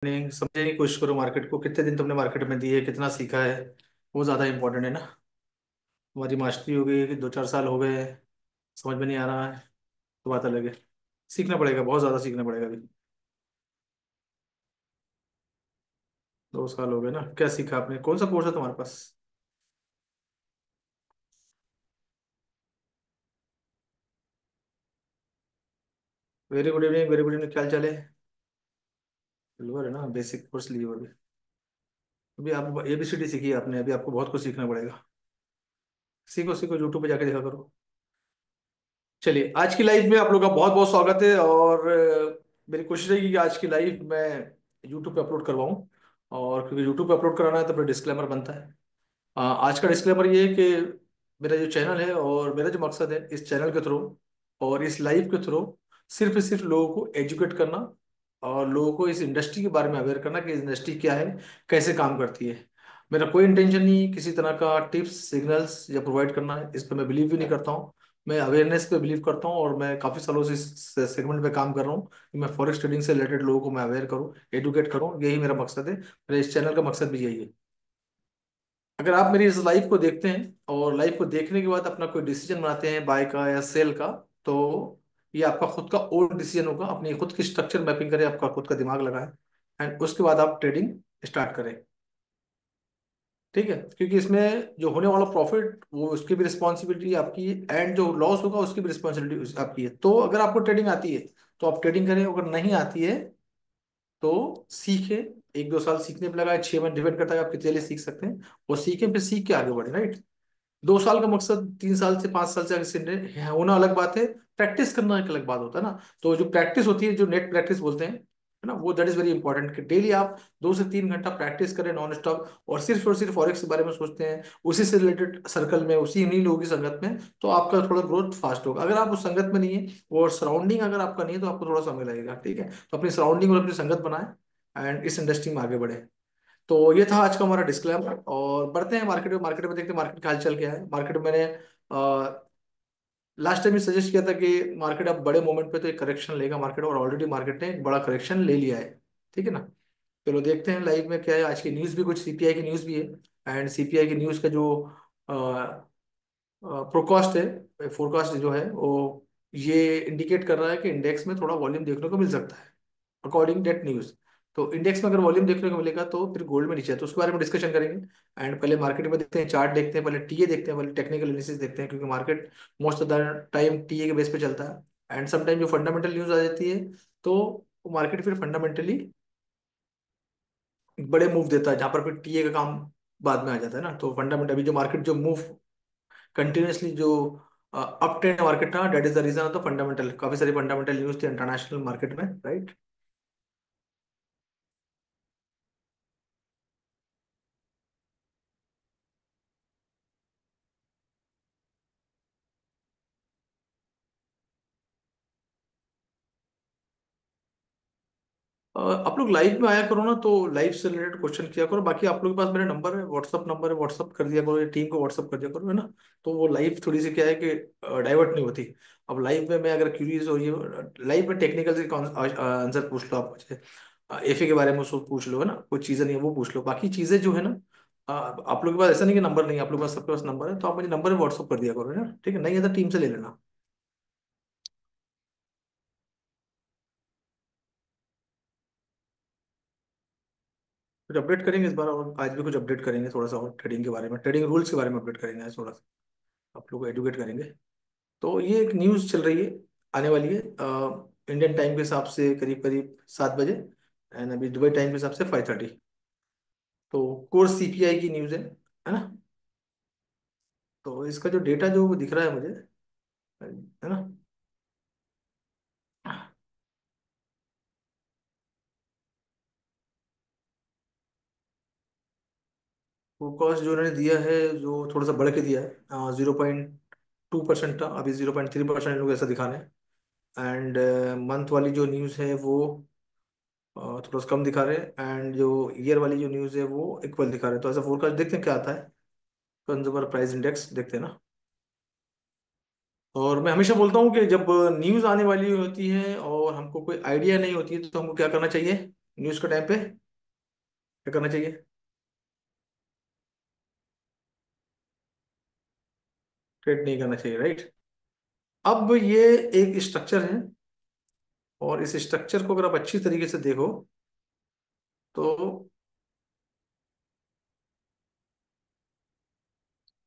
नहीं समझने की कोशिश करो। मार्केट को कितने दिन तुमने मार्केट में दिए, कितना सीखा है, वो ज़्यादा इंपॉर्टेंट है ना। तुम्हारी मास्टरी हो गई कि 2-4 साल हो गए, समझ में नहीं आ रहा है तो बात अलग है। सीखना पड़ेगा, बहुत ज़्यादा सीखना पड़ेगा अभी। 2 साल हो गए ना, क्या सीखा आपने? कौन सा कोर्स है तुम्हारे पास? Very good evening, very good evening, क्या हाल चाल है? सिल्वर है ना, बेसिक कोर्स लिए हो अभी। अभी आप ABCD सीखी है आपने, अभी आपको बहुत कुछ सीखना पड़ेगा। सीखो सीखो, यूट्यूब पे जाके देखा करो। चलिए, आज की लाइफ में आप लोग का बहुत बहुत स्वागत है। और मेरी कोशिश रहेगी कि आज की लाइफ मैं यूट्यूब पे अपलोड करवाऊँ। और क्योंकि यूट्यूब पे अपलोड कराना है तो फिर डिस्क्लेमर बनता है। आज का डिस्क्लेमर ये है कि मेरा जो चैनल है और मेरा जो मकसद है इस चैनल के थ्रू और इस लाइव के थ्रू सिर्फ लोगों को एजुकेट करना और लोगों को इस इंडस्ट्री के बारे में अवेयर करना कि इंडस्ट्री क्या है, कैसे काम करती है। मेरा कोई इंटेंशन नहीं किसी तरह का टिप्स सिग्नल्स या प्रोवाइड करना है, इस पर मैं बिलीव भी नहीं करता हूँ। मैं अवेयरनेस पे बिलीव करता हूँ और मैं काफ़ी सालों से इस सेगमेंट पे काम कर रहा हूँ कि मैं फॉरेक्स ट्रेडिंग से रिलेटेड लोगों को मैं अवेयर करूँ, एजुकेट करूँ। यही मेरा मकसद है, मेरे इस चैनल का मकसद भी यही है। अगर आप मेरी इस लाइफ को देखते हैं और लाइफ को देखने के बाद अपना कोई डिसीजन बनाते हैं बाय का या सेल का, तो ये आपका खुद का ओन डिसीजन होगा। अपनी खुद की स्ट्रक्चर मैपिंग करें, आपका खुद का दिमाग लगाएं एंड उसके बाद आप ट्रेडिंग स्टार्ट करें। ठीक है, क्योंकि इसमें जो होने वाला प्रॉफिट वो उसकी भी रिस्पॉन्सिबिलिटी आपकी है एंड जो लॉस होगा उसकी भी रिस्पॉन्सिबिलिटी आपकी है। तो अगर आपको ट्रेडिंग आती है तो आप ट्रेडिंग करें, अगर नहीं आती है तो सीखें। 1-2 साल सीखने पे लगा है, 6 महीने डिपेंड करता है आप कितने लिए सीख सकते हैं। और सीखें, फिर सीख के आगे बढ़े, राइट। 2 साल का मकसद 3 साल से 5 साल से एक्सीडेंट होना अलग बात है, प्रैक्टिस करना एक अलग बात होता है ना। तो जो प्रैक्टिस होती है, जो नेट प्रैक्टिस बोलते हैं, है ना, वो दैट इज वेरी इंपॉर्टेंट कि डेली आप 2 से 3 घंटा प्रैक्टिस करें नॉन स्टॉप। और सिर्फ फॉरेक्स के बारे में सोचते हैं, उसी से रिलेटेड सर्कल में, उसी इन्हीं लोगों की संगत में, तो आपका थोड़ा ग्रोथ फास्ट होगा। अगर आप उस संगत में नहीं है और सराउंडिंग अगर आपका नहीं है तो आपको थोड़ा समय लगेगा। ठीक है, तो अपनी सराउंडिंग और अपनी संगत बनाए एंड इस इंडस्ट्री में आगे बढ़े। तो ये था आज का हमारा डिस्क्लेमर। और बढ़ते हैं मार्केट में देखते हैं मार्केट का हालचाल क्या है। मार्केट में मैंने लास्ट टाइम ये सजेस्ट किया था कि मार्केट अब बड़े मोमेंट पे तो एक करेक्शन लेगा मार्केट, और ऑलरेडी मार्केट ने एक बड़ा करेक्शन ले लिया है। ठीक है ना। चलो देखते हैं लाइव में क्या है। आज की न्यूज़ भी कुछ CPI की न्यूज़ भी है एंड CPI की न्यूज़ का जो प्रोकास्ट है, फोरकास्ट जो है वो ये इंडिकेट कर रहा है कि इंडेक्स में थोड़ा वॉल्यूम देखने को मिल सकता है अकॉर्डिंग डेट न्यूज। तो इंडेक्स में अगर वॉल्यूम देखने को मिलेगा तो फिर गोल्ड में नीचे है, तो उसके बारे में डिस्कशन करेंगे। एंड पहले मार्केट में देखते हैं, चार्ट देखते हैं, पहले टीए देखते हैं, पहले टेक्निकल एनालिसिस देखते हैं, क्योंकि market most of the time TA के बेस पे चलता है। एंड सम टाइम जो फंडामेंटल न्यूज आ जाती है तो मार्केट फिर फंडामेंटली बड़े मूव देता है, जहां पर फिर टीए का काम बाद में आ जाता है ना। तो फंडामेंटल अभी जो मार्केट जो मूव कंटिन्यूसली जो अप ट्रेंड मार्केट था, that is the reason of the fundamental. काफी सारी फंडामेंटल न्यूज थी इंटरनेशनल मार्केट में, राइट। आप लोग लाइव में आया करो ना, तो लाइव से रिलेटेड क्वेश्चन किया करो। बाकी आप लोग के पास मेरा नंबर है, व्हाट्सअप नंबर है, व्हाट्सअप कर दिया करो, या टीम को व्हाट्सअप कर दिया करो, है ना। तो वो लाइव थोड़ी सी क्या है कि डाइवर्ट नहीं होती। अब लाइव में मैं अगर क्यूरीज हो, ये लाइव में टेक्निकल से आंसर पूछ लो आप मुझे, एफए के बारे में उसको पूछ लो, है ना, कोई चीज़ें नहीं है वो पूछ लो। बाकी चीज़ें जो है ना, आप लोग के पास ऐसा नहीं कि नंबर नहीं है, आप लोग के पास सबके पास नंबर है, तो आप मुझे नंबर व्हाट्सअप कर दिया करो, है ना। ठीक है, नहीं है तो टीम से ले लेना। कुछ अपडेट करेंगे इस बार, और आज भी कुछ अपडेट करेंगे थोड़ा सा, और ट्रेडिंग के बारे में, ट्रेडिंग रूल्स के बारे में अपडेट करेंगे आज थोड़ा सा, आप लोग को एडुकेट करेंगे। तो ये एक न्यूज़ चल रही है, आने वाली है इंडियन टाइम के हिसाब से करीब करीब 7 बजे, एंड अभी दुबई टाइम के हिसाब से 5:30। तो कोर्स CPI की न्यूज़ है ना। तो इसका जो डेटा जो दिख रहा है मुझे, है ना, वो कॉस्ट जो उन्होंने दिया है, जो थोड़ा सा बढ़ के दिया है, 0.2% था, अभी 0.3% लोग ऐसा दिखा रहे हैं। एंड मंथ वाली जो न्यूज़ है वो थोड़ा सा कम दिखा रहे हैं, एंड जो ईयर वाली जो न्यूज़ है वो इक्वल दिखा रहे हैं। तो ऐसा फोरकास्ट देखते हैं क्या आता है। कंज्यूमर प्राइस इंडेक्स देखते हैं ना। और मैं हमेशा बोलता हूँ कि जब न्यूज़ आने वाली होती है और हमको कोई आइडिया नहीं होती है तो हमको क्या करना चाहिए? न्यूज के टाइम पे क्या करना चाहिए? ट्रेड नहीं करना चाहिए, राइट। अब ये एक स्ट्रक्चर है, और इस स्ट्रक्चर को अगर आप अच्छी तरीके से देखो तो,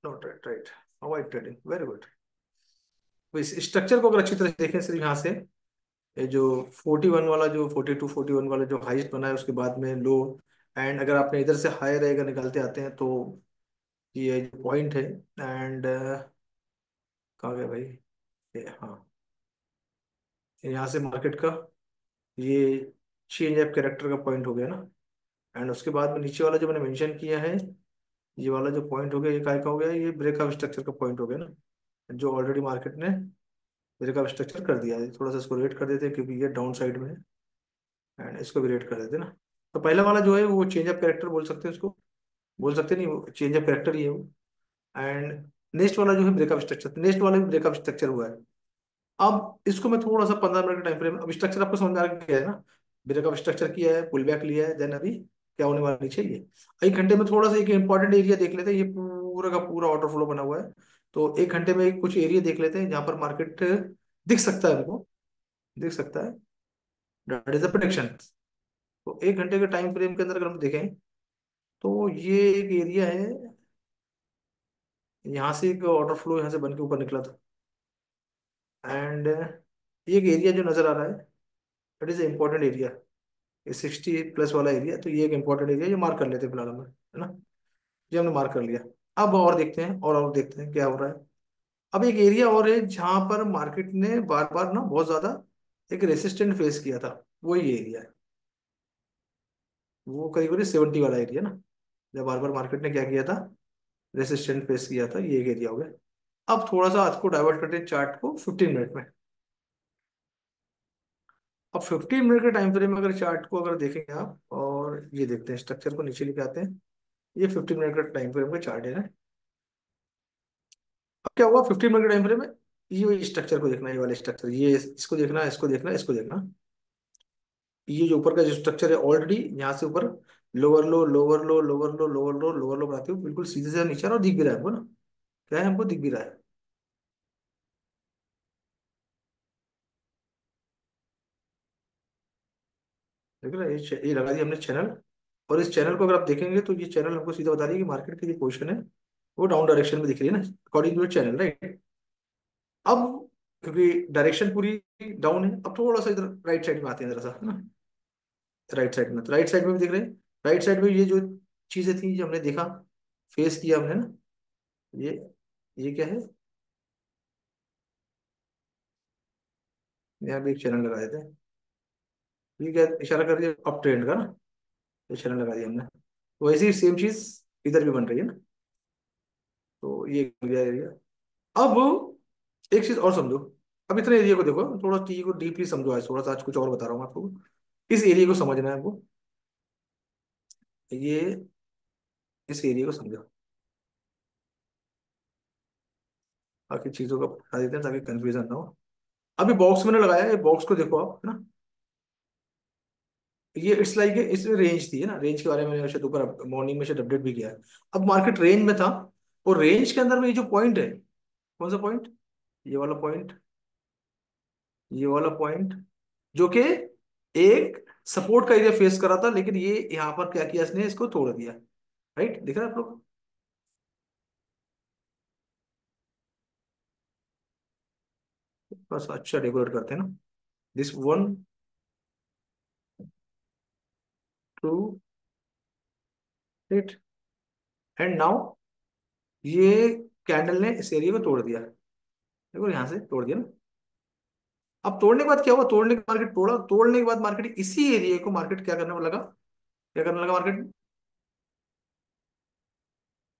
not right, right, avoid trading, very good. तो इस स्ट्रक्चर को अगर अच्छी तरह से देखें सिर्फ यहाँ से, ये जो 41 वाला, जो 42 41 वाला जो हाईएस्ट बना है, उसके बाद में लो, एंड अगर आपने इधर से हाई रहेगा निकालते आते हैं तो ये जो पॉइंट है, एंड कहाँ गया भाई, ये हाँ, यहाँ से मार्केट का ये चेंज ऑफ कैरेक्टर का पॉइंट हो गया ना। एंड उसके बाद में नीचे वाला जो मैंने मेंशन किया है, ये वाला जो पॉइंट हो गया, ये काय का हो गया, ये ब्रेकअप स्ट्रक्चर का पॉइंट हो गया ना, जो ऑलरेडी मार्केट ने ब्रेकअप स्ट्रक्चर कर दिया है। थोड़ा सा इसको रेट कर देते हैं क्योंकि ये डाउन साइड में है, एंड इसको भी रेट कर देते हैं ना। तो पहला वाला जो है वो चेंज ऑफ कैरेक्टर बोल सकते हैं उसको, बोल सकते नहीं, वो चेंज ऑफ कैरेक्टर ही है वो। एंड नेक्स्ट वाला जो है ब्रेकअप स्ट्रक्चर, नेक्स्ट वाला भी ब्रेकअप स्ट्रक्चर हुआ है। अब इसको मैं थोड़ा सा 15 मिनट का टाइम फ्रेम, अब स्ट्रक्चर आपको समझ में आ गया है ना, ब्रेकअप स्ट्रक्चर किया है, पुल बैक लिया है, देन अभी क्या होने वाला नीचे ये। एक घंटे में थोड़ा सा एक इंपॉर्टेंट एरिया देख लेते हैं, ये पूरा का पूरा ऑर्डर फ्लो बना हुआ है। तो एक घंटे में कुछ एरिया देख लेते हैं जहां पर मार्केट दिख सकता है हमको, दिख सकता है, दैट इज द प्रोडिक्शन। तो एक घंटे के टाइम फ्रेम के अंदर अगर हम देखें तो ये एक एरिया है, यहाँ से एक ऑर्डर फ्लो यहाँ से बन के ऊपर निकला था, एंड ये एक एरिया जो नजर आ रहा है, इट इज इंपॉर्टेंट एरिया, ये 60+ वाला एरिया। तो ये एक इंपॉर्टेंट एरिया, ये मार्क कर लेते हैं फिलहाल हम, है ना, ये हमने मार्क कर लिया। अब और देखते हैं, और देखते हैं क्या हो रहा है। अब एक एरिया और है जहां पर मार्केट ने बार बार ना बहुत ज्यादा एक रेसिस्टेंट फेस किया था, वही एरिया है, वो करीब करीब 70 वाला एरिया ना, जब बार बार मार्केट ने क्या किया था, रेसिस्टेंट फेस किया था, ये एक एरिया हो गया। अब थोड़ा सा आज को डाइवर्ट करते हैं चार्ट को 15 मिनट में। अब 15 मिनट के टाइम फ्रेम में अगर चार्ट को अगर देखेंगे आप, और ये देखते हैं स्ट्रक्चर को नीचे लेके आते हैं, ये 15 मिनट का टाइम फ्रेम का चार्ट है ना। अब क्या हुआ 15 मिनट के टाइम फ्रेम में, ये स्ट्रक्चर को देखना, ये वाले स्ट्रक्चर, ये इसको देखना, इसको देखना, इसको देखना। ये जो ऊपर का जो स्ट्रक्चर है ऑलरेडी यहाँ से ऊपर लोअर लो लोअर लो लोअर लो लोअर लो लोअर लो बनाते हुए बिल्कुल सीधे से नीचे आ रहा, और दिख भी रहा है हमको ना, क्या है, हमको दिख भी रहा है। देख रहे हैं, ये लगा दिया हमने चैनल, और इस चैनल को अगर आप देखेंगे तो ये चैनल हमको सीधा बता रही है कि मार्केट की जो पोजीशन है वो डाउन डायरेक्शन में दिख रही है ना, अकॉर्डिंग टू चैनल, राइट। अब क्योंकि डायरेक्शन पूरी डाउन है, अब थोड़ा सा इधर राइट साइड में आते हैं जरा सा, है ना, राइट साइड में, तो राइट साइड में भी दिख रहे हैं। राइट साइड में ये जो चीजें थी जो हमने देखा, फेस किया हमने ना, ये ये क्या है, यहाँ भी एक चैनल लगा देते हैं, ये क्या इशारा कर दिया अप ट्रेंड का ना, ये चैनल लगा दिया हमने। तो वैसे ही सेम चीज इधर भी बन रही है ना, तो ये एरिया। अब एक चीज और समझो, अब इतने एरिया को देखो, थोड़ा चीज को डीपली समझो, आज थोड़ा सा आज कुछ और बता रहा हूँ आपको, इस एरिया को समझना है आपको, ये इस एरिया को समझो, बाकी चीजों को बता देते हैं ताकि कंफ्यूजन ना हो। अभी बॉक्स मैंने लगाया है, ये बॉक्स को देखो आप, है ना, ये इट्स लाइक इसमें रेंज थी, है ना, रेंज के बारे में मैंने शायद ऊपर मॉर्निंग में शायद अपडेट भी किया है। अब मार्केट रेंज में था, और रेंज के अंदर में ये जो पॉइंट है, कौन सा पॉइंट, ये वाला पॉइंट, ये वाला पॉइंट, जो कि एक सपोर्ट का एरिया फेस कर रहा था, लेकिन ये यहाँ पर क्या किया इसने, इसको तोड़ दिया, राइट, दिख रहा है आप लोग। बस अच्छा डेकोरेट करते हैं ना, this one, two, eight, and now ये कैंडल ने इस एरिया को तोड़ दिया, देखो यहाँ से तोड़ दिया ना। अब तोड़ने के बाद क्या हुआ, तोड़ने के मार्केट तोड़ा, तोड़ने के बाद मार्केट इसी एरिया को मार्केट क्या करने लगा, क्या करने लगा मार्केट,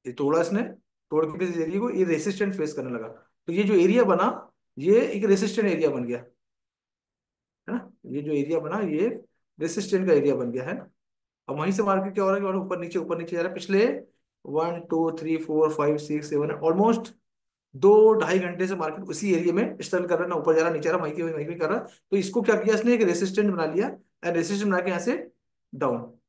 ये तोड़ा इसने, तोड़ के इस एरिया को ये रेसिस्टेंट फेस करने लगा। तो ये जो एरिया बना, ये एक रेसिस्टेंट एरिया बन गया, है ना, ये जो एरिया बना ये रेसिस्टेंट का एरिया बन गया, है ना। अब वहीं से मार्केट क्या हो रहा है कि ऊपर नीचे जा रहा है, पिछले 1 2 3 4 5 6 7 ऑलमोस्ट 2 ढाई घंटे से मार्केट उसी एरिया में स्ट्रगल कर रहा है ना, ऊपर जा रहा नीचे आ रहा, वहीं की वहीं वहीं कर रहा है। तो इसको क्या किया इसने, एक रेसिस्टेंट बना लिया, एंड रेसिस्टेंट बना के यहाँ से डाउन,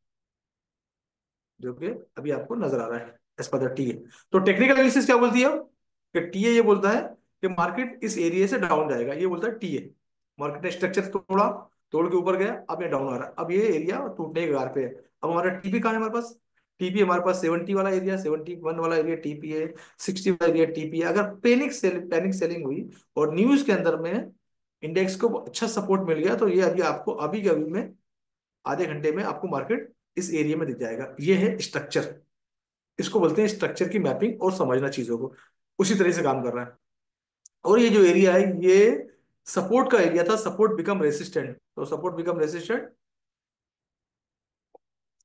जो कि अभी आपको नजर आ रहा है एज पर द टीए। तो टेक्निकल एनालिसिस क्या बोलती है अब, कि टीए ये बोलता है कि मार्केट इस एरिया से डाउन जाएगा, ये बोलता है टीए। मार्केट ने स्ट्रक्चर तोड़ा, तोड़ के ऊपर गया, अब ये डाउन आ रहा है, अब ये एरिया टूटने के कगार पे है। अब हमारा टीपी कहाँ है हमारे पास, टीपी हमारे पास 70 वाला एरिया, 71 वाला एरिया टीपी है, 60 वाला एरिया टीपी है। अगर पैनिक सेलिंग हुई और न्यूज के अंदर में इंडेक्स को अच्छा सपोर्ट मिल गया, तो ये अभी आपको अभी के अभी में आधे घंटे में आपको मार्केट इस एरिया में दिख जाएगा। ये है स्ट्रक्चर, इसको बोलते हैं स्ट्रक्चर की मैपिंग और समझना चीजों को, उसी तरह से काम कर रहा है। और ये जो एरिया है ये सपोर्ट का एरिया था, सपोर्ट बिकम रेसिस्टेंट, तो support become resistant,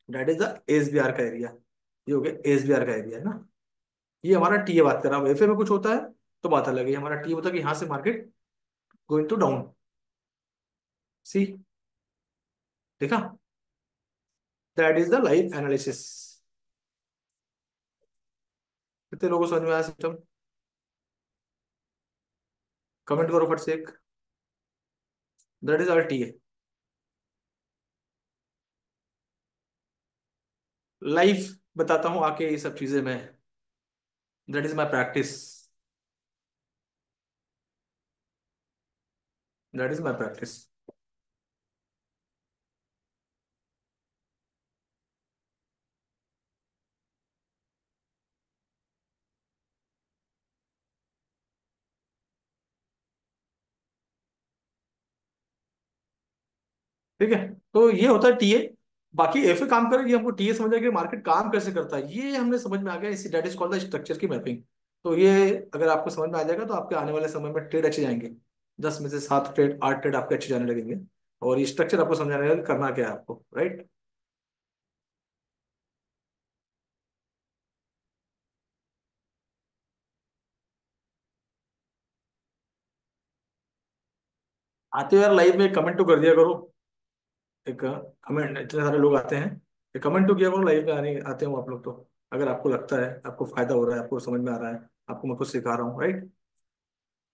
that is the SBR का एरिया। ये हो गया एसबीआर का एरिया है ना। ये हमारा टीए बात कर रहा है, एफए में कुछ होता है तो बात अलग है। हमारा टी होता है कि यहाँ से मार्केट गोइंग टू डाउन। सी, देखा, that is the live analysis. कितने लोगों को समझ में आया सिस्टम, कमेंट करो फट से एक। That is our TA, live बताता हूँ आके ये सब चीजें मैं। That is my practice, that is my practice. ठीक है, तो ये होता है टीए। बाकी एफए काम करे, ये हमको टीए समझ आया कि मार्केट काम कैसे करता है, ये हमने समझ में आ गया, इसी that is called the structure की मैपिंग। तो ये अगर आपको समझ में आ जाएगा तो आपके आने वाले समय में ट्रेड अच्छे जाएंगे। 10 में से 7 ट्रेड 8 ट्रेड आपके अच्छे जाने लगेंगे। और ये स्ट्रक्चर आपको समझ आने लगेगा कि करना क्या है आपको, राइट। आते हो यार लाइव में, कमेंट तो कर दिया करो। एक कमेंट, इतने सारे लोग आते हैं, एक कमेंट तो किया करो लाइव में आने आते हो आप लोग तो। अगर आपको लगता है आपको फायदा हो रहा है, आपको समझ में आ रहा है, आपको मैं कुछ सिखा रहा हूँ, राइट।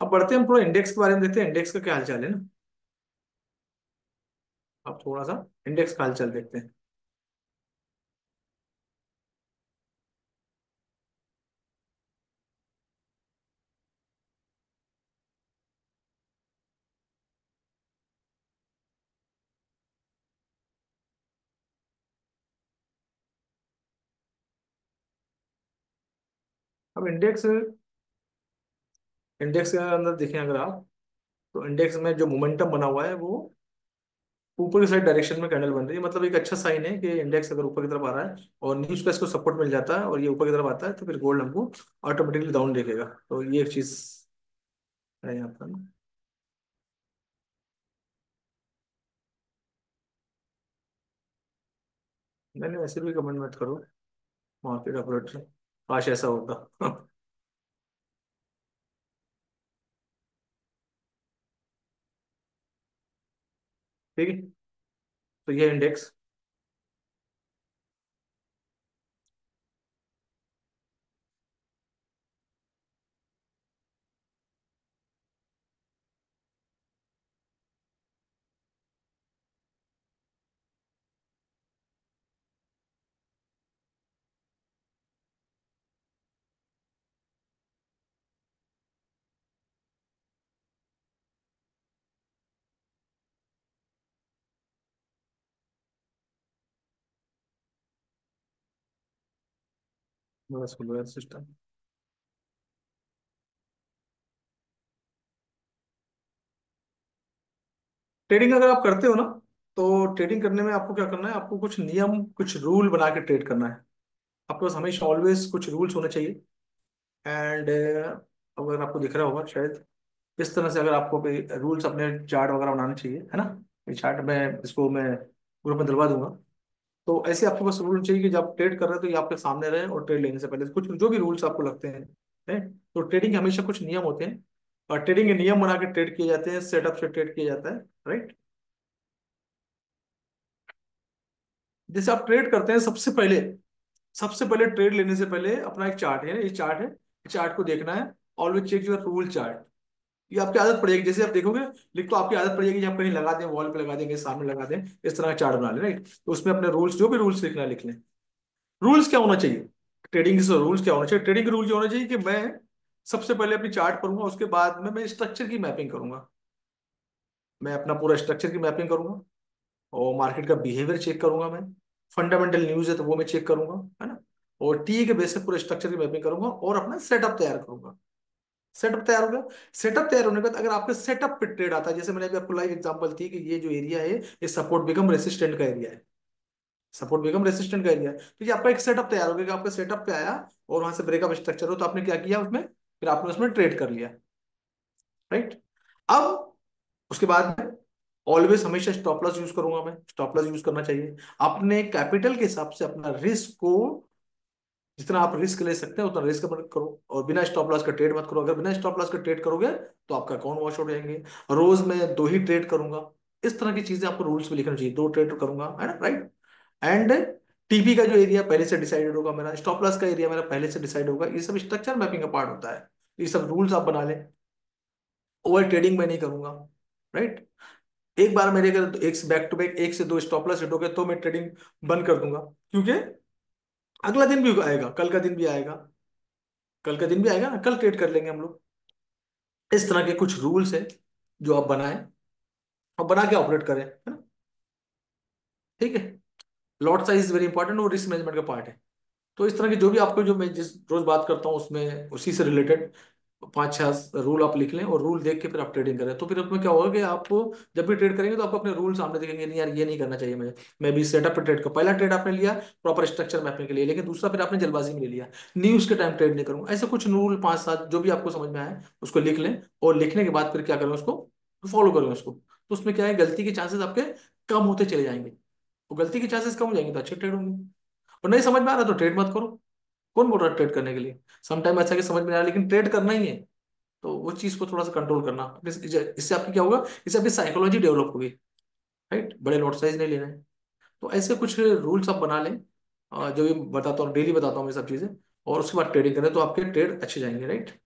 अब बढ़ते हैं, हम थोड़ा इंडेक्स के बारे में देखते हैं, इंडेक्स का क्या हाल चाल है ना। अब थोड़ा सा इंडेक्स का हाल चाल देखते हैं। अब इंडेक्स, इंडेक्स के अंदर देखें अगर आप, तो इंडेक्स में जो मोमेंटम बना हुआ है वो ऊपर की साइड डायरेक्शन में कैंडल बन रही है, मतलब एक अच्छा साइन है कि इंडेक्स अगर ऊपर की तरफ आ रहा है और न्यूज का इसको सपोर्ट मिल जाता है और ये ऊपर की तरफ आता है, तो फिर गोल्ड हमको ऑटोमेटिकली डाउन देखेगा। तो ये एक चीज है यहाँ पर ना। मैंने वैसे भी कमेंट मत करो, मार्केट ऑपरेटर, काश ऐसा होता। ठीक है, तो ये इंडेक्स, बस सिस्टम। ट्रेडिंग अगर आप करते हो ना, तो ट्रेडिंग करने में आपको क्या करना है, आपको कुछ नियम कुछ रूल बना के ट्रेड करना है। आपके पास हमेशा ऑलवेज कुछ रूल्स होने चाहिए। एंड अगर आपको दिख रहा होगा शायद, इस तरह से अगर आपको रूल्स अपने चार्ट वगैरह बनाने चाहिए, है ना। ये चार्ट में इसको मैं ग्रुप में दिलवा दूंगा। तो ऐसे आपके पास रूल चाहिए कि जब आप ट्रेड कर रहे हो तो ये आपके सामने रहे, और ट्रेड लेने से पहले कुछ जो भी रूल्स आपको लगते हैं, है। तो ट्रेडिंग के हमेशा कुछ नियम होते हैं, और ट्रेडिंग के नियम बना के ट्रेड किए जाते हैं, सेटअप से ट्रेड किया जाता है, राइट। जैसे आप ट्रेड करते हैं, सबसे पहले ट्रेड लेने से पहले अपना एक चार्ट है, ये चार्ट है, चार्ट को देखना है। Always check your rule chart. ये आपकी आदत पड़ेगी, जैसे आप देखोगे लिख, तो आपकी आदत पड़ेगी कि आप कहीं लगा दें, वॉल पे लगा देंगे, सामने लगा दें, इस तरह का चार्ट बना लें, राइट। तो उसमें अपने रूल्स, जो भी रूल्स लिखना है लिख लें। रूल्स क्या होना चाहिए, ट्रेडिंग के रूल्स क्या होना चाहिए, ट्रेडिंग के रूल ये होना चाहिए कि मैं सबसे पहले अपनी चार्ट करूंगा, उसके बाद में मैं स्ट्रक्चर की मैपिंग करूंगा। मैं अपना पूरा स्ट्रक्चर की मैपिंग करूंगा, और मार्केट का बिहेवियर चेक करूंगा मैं। फंडामेंटल न्यूज है तो वो मैं चेक करूंगा, है ना। और टी के बेस पे पूरे स्ट्रक्चर की मैपिंग करूंगा और अपना सेटअप तैयार करूंगा। सेटअप तैयार हो गया। सेटअप तैयार होने के बाद अगर आपके सेटअप पे ट्रेड आता है, जैसे मैंने अभी आपको लाइव एग्जांपल थी कि ये जो एरिया है ये सपोर्ट बिकम रेसिस्टेंट का एरिया है, सपोर्ट बिकम रेसिस्टेंट का एरिया है, तो ये आपका एक सेटअप तैयार हो गया कि आपका सेटअप पे आया और वहां से ब्रेकअप स्ट्रक्चर हो, तो आपने क्या किया उसमें, फिर आपने उसमें ट्रेड कर लिया, राइट। अब उसके बाद में ऑलवेज हमेशा स्टॉप लॉस यूज करूंगा मैं, स्टॉप लॉस यूज करना चाहिए। अपने कैपिटल के हिसाब से अपना रिस्क को, जितना आप रिस्क ले सकते हैं उतना रिस्क मत करो, और बिना स्टॉप लॉस का ट्रेड मत करो। अगर बिना स्टॉप लॉस का ट्रेड करोगे तो आपका अकाउंट वॉश हो जाएंगे। रोज मैं 2 ही ट्रेड करूंगा, इस तरह की चीजें आपको रूल्स में लिखना चाहिए, 2 ट्रेड करूंगा, है ना, राइट। एंड टीपी का जो एरिया पहले से डिसाइडेड होगा, मेरा स्टॉप लॉस का एरिया मेरा पहले से डिसाइड होगा, ये सब स्ट्रक्चर मैपिंग का पार्ट होता है। ये सब रूल्स आप बना लें। ओवर ट्रेडिंग मैं नहीं करूंगा, राइट। एक बार मेरे अगर एक बैक टू बैक 1 से 2 स्टॉप लॉस हिट हो गए तो मैं ट्रेडिंग बंद कर दूंगा, क्योंकि अगला दिन भी आएगा, कल का दिन भी आएगा, कल का दिन भी आएगा ना, कल ट्रेड कर लेंगे हम लोग। इस तरह के कुछ रूल्स हैं जो आप बनाएं और बना के ऑपरेट करें, है ना, ठीक है। लॉट साइज वेरी इंपॉर्टेंट और रिस्क मैनेजमेंट का पार्ट है। तो इस तरह की जो भी आपको, जो मैं जिस रोज बात करता हूँ उसमें उसी से रिलेटेड 5-6 रूल आप लिख लें, और रूल देख के फिर आप ट्रेडिंग करें, तो फिर उसमें क्या होगा कि आपको जब भी ट्रेड करेंगे तो आपको अपने रूल सामने दिखेंगे, नहीं यार ये नहीं करना चाहिए मुझे। मैं भी सेटअप पे ट्रेड का पहला ट्रेड आपने लिया प्रॉपर स्ट्रक्चर मैपिंग के लिए, लेकिन दूसरा फिर आपने जल्दबाजी में ले लिया, न्यूज के टाइम ट्रेड नहीं करूंगा। ऐसे कुछ रूल 5-7 जो भी आपको समझ में आए उसको लिख लें, और लिखने के बाद फिर क्या करें, उसको फॉलो करें उसको, तो उसमें क्या है, गलती के चांसेस आपके कम होते चले जाएंगे। और गलती के चांसेस कम हो जाएंगे तो अच्छे ट्रेड होंगे। और नहीं समझ में आ रहा तो ट्रेड मत करो। कौन बोल रहा है ट्रेड करने के लिए, सम टाइम अच्छा कि समझ में आ रहा है लेकिन ट्रेड करना ही है, तो वो चीज को थोड़ा सा कंट्रोल करना। इससे आपकी क्या होगा, इससे आपकी साइकोलॉजी डेवलप होगी, राइट। बड़े लॉट साइज नहीं लेना है। तो ऐसे कुछ रूल्स आप बना लें, जो भी बताता हूँ, डेली बताता हूँ ये सब चीजें, और उसके बाद ट्रेडिंग करें तो आपके ट्रेड अच्छे जाएंगे, राइट।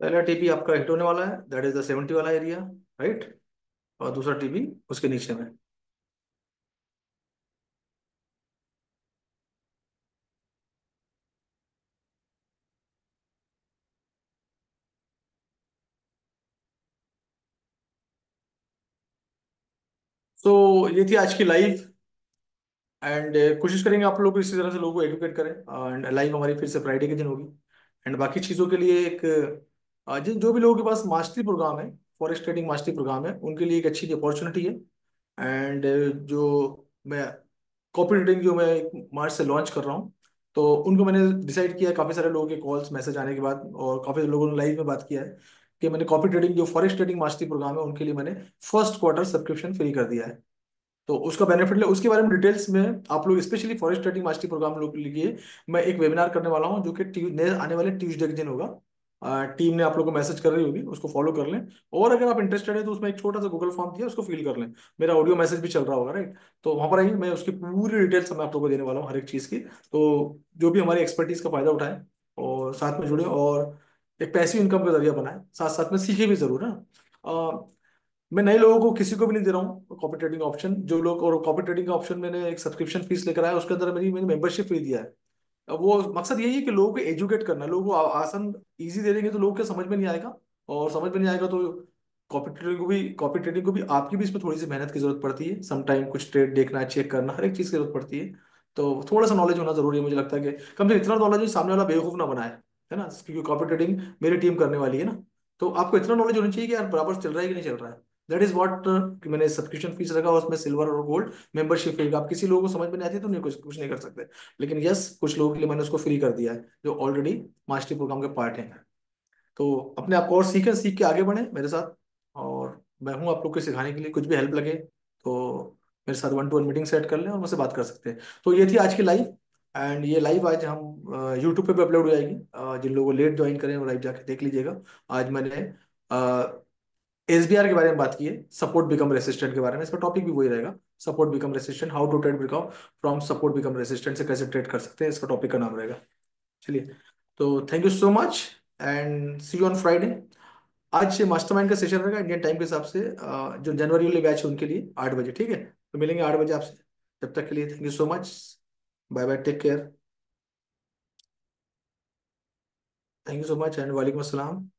पहला टीपी आपका हिट होने वाला है, दैट इज द 70 वाला एरिया, राइट। और दूसरा टीपी उसके नीचे में। तो ये थी आज की लाइव, एंड कोशिश करेंगे आप लोग इसी तरह से लोगों को एडुकेट करें। एंड लाइव हमारी फिर से फ्राइडे के दिन होगी। एंड बाकी चीज़ों के लिए एक जिन जो भी लोगों के पास मास्टरी प्रोग्राम है, फॉरेक्स ट्रेडिंग मास्टरी प्रोग्राम है, उनके लिए एक अच्छी अपॉर्चुनिटी है। एंड जो मैं कॉपी रेटिंग जो मैं मार्च से लॉन्च कर रहा हूँ, तो उनको मैंने डिसाइड किया, काफ़ी सारे लोगों के कॉल्स मैसेज आने के बाद और काफ़ी लोगों ने लाइव में बात किया है कि मैंने कॉपी ट्रेडिंग जो फॉरेक्स ट्रेडिंग मास्टरी प्रोग्राम है उनके लिए मैंने फर्स्ट क्वार्टर सब्सक्रिप्शन फ्री कर दिया है। तो उसका बेनिफिट ले, उसके बारे में डिटेल्स में आप लोग specially forest trading mastery program लोग के लिए मैं एक वेबिनार करने वाला हूँ, जो कि आने वाले ट्यूसडे के दिन होगा। टीम ने आप लोग को मैसेज कर रही होगी, उसको फॉलो कर लें। और अगर आप इंटरेस्टेड है तो उसमें एक छोटा सा गूगल फॉर्म दिया, उसको फिल कर लें। मेरा ऑडियो मैसेज भी चल रहा होगा, राइट। तो वहां पर आइए, मैं उसकी पूरी डिटेल्स मैं आप लोग को देने वाला हूँ हर एक चीज़ की। तो जो भी हमारी एक्सपर्टीज का फायदा उठाएं और साथ में जुड़े, और एक पैसिव इनकम का जरिया बनाएं, साथ साथ में सीखे भी जरूर, है ना। मैं नए लोगों को किसी को भी नहीं दे रहा हूँ कॉपी ट्रेडिंग ऑप्शन, जो लोग, और कॉपी ट्रेडिंग का ऑप्शन मैंने एक सब्सक्रिप्शन फीस लेकर आया, उसके अंदर मेरी मैंने मेंबरशिप फ्री दिया है। अब वो मकसद यही है कि लोगों को एजुकेट करना, लोगों को आसान इजी दे देंगे तो लोगों के समझ में नहीं आएगा, और समझ में नहीं आएगा तो कॉपी ट्रेडिंग को भी आपकी भी इसमें थोड़ी सी मेहनत की जरूरत पड़ती है, सम टाइम कुछ ट्रेड देखना, चेक करना, हर एक चीज की जरूरत पड़ती है। तो थोड़ा सा नॉलेज होना जरूरी है, मुझे लगता है कि कम से कम इतना नॉलेज हो सामने वाला बेवकूफ ना बनाए, है ना, क्योंकि कॉपी ट्रेडिंग मेरी टीम करने वाली है ना। तो आपको इतना नॉलेज होना चाहिए कि यार बराबर चल रहा है कि नहीं चल रहा है। दैट इज वॉट मैंने सब्सक्रिप्शन फीस रखा, और उसमें सिल्वर और गोल्ड मेंबरशिप फ्री। आप किसी लोगों को समझ में नहीं आती तो नहीं, कुछ कुछ नहीं कर सकते, लेकिन यस कुछ लोगों के लिए मैंने उसको फ्री कर दिया है जो ऑलरेडी मास्टरी प्रोग्राम के पार्ट हैं। तो अपने आप को और सीखें, सीख के आगे बढ़ें मेरे साथ। और मैं हूँ आप लोग को सिखाने के लिए, कुछ भी हेल्प लगे तो मेरे साथ 1-to-1 मीटिंग सेट कर लें और मुझसे बात कर सकते हैं। तो ये थी आज की लाइव। एंड ये लाइव आज हम यूट्यूब पे भी अपलोड हो जाएगी। जिन लोगों को लेट ज्वाइन करें वो लाइव जाके देख लीजिएगा। आज मैंने एसबीआर के बारे में बात की है, सपोर्ट बिकम रेसिस्टेंट के बारे में। इसका टॉपिक भी वही रहेगा, support become resistant, how to trade breakout from support become resistant, से कैसे ट्रेड कर सकते हैं, इसका टॉपिक का नाम रहेगा। चलिए, तो thank you so much and see you on Friday. आज मास्टरमाइंड का सेशन रहेगा इंडियन टाइम के हिसाब से, जो जनवरी वाले बैच है उनके लिए 8 बजे, ठीक है? तो मिलेंगे 8 बजे आपसे। जब तक के लिए thank you so much. Bye bye, take care. Thank you so much and वालेकुम अस्सलाम।